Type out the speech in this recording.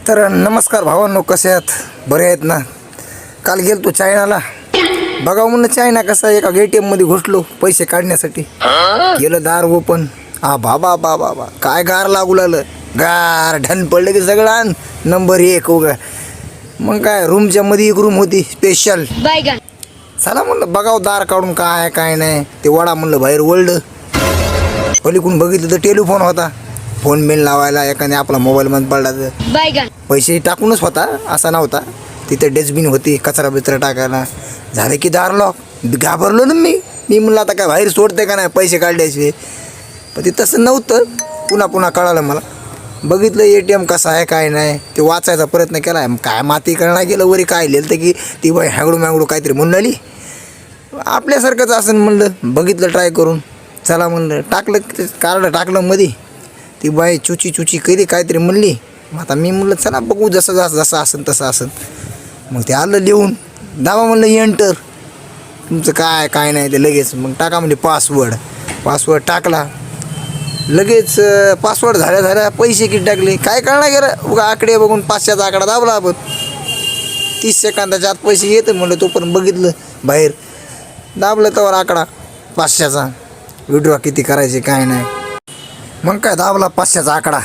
तर नमस्कार भावांनो, कसे आहात? बरे आहेत ना? काल गेलतो चायनाला. बघावं म्हणलं चायना कसा. एका ATM मध्ये घुसलो पैसे काढण्यासाठी. केलं दार ओपन. बाबा बाबा बाबा, काय गार लागू लागलं. गार ढन पडलं की सगळं नंबर 1 उगा. मग काय, रूमच्या मध्ये एक रूम होती स्पेशल. चला म्हणलं बघावं दार काढून काय काय नाही. ते वडा म्हणलं बाहेर वळलं. पलीकडून बघितलं तर टेलिफोन होता. फोन बिन लावायला एकाने आपला मोबाईल मध्ये पडला तर पैसे टाकूनच होता, असा नव्हता. तिथे डस्टबिन होती कचरा बिचरा टाकायला. झालं की दार लॉक. घाबरलो ना मी म्हणलं आता काय बाहेर सोडते का नाही पैसे काढल्याशिवाय. पण ते तसं नव्हतं. पुन्हा कळालं मला. बघितलं ATM कसं आहे काय नाही. ते वाचायचा प्रयत्न केला. काय माती करणार गेलं वरी काय लिहिलं तर की ती बाई हॅगडू मॅगडू काहीतरी म्हणून आली. आपल्यासारखंच असं म्हणलं. बघितलं ट्राय करून. चला म्हणलं टाकलं कार्ड टाकलं मध्ये. ती बाई चुची कधी काहीतरी म्हणली. मग आता मी म्हणलं चला बघू जसं असेल तसं असेल. मग ते आलं लिहून. दाबा म्हणलं एंटर. तुमचं काय नाही ते लगेच. मग टाका म्हणजे पासवर्ड टाकला. लगेच पासवर्ड झाल्या पैसे किती टाकले काय कळणार गेलं. उगा आकडे बघून 500चा आकडा दाबला आपण. 30 सेकंदाच्या आत पैसे येतं म्हणलं. तोपर्यंत बघितलं बाहेर. दाबलं तर आकडा 500चा. विड्रॉ किती करायचे काय नाही. मग काय दाबला 500चा आकडा.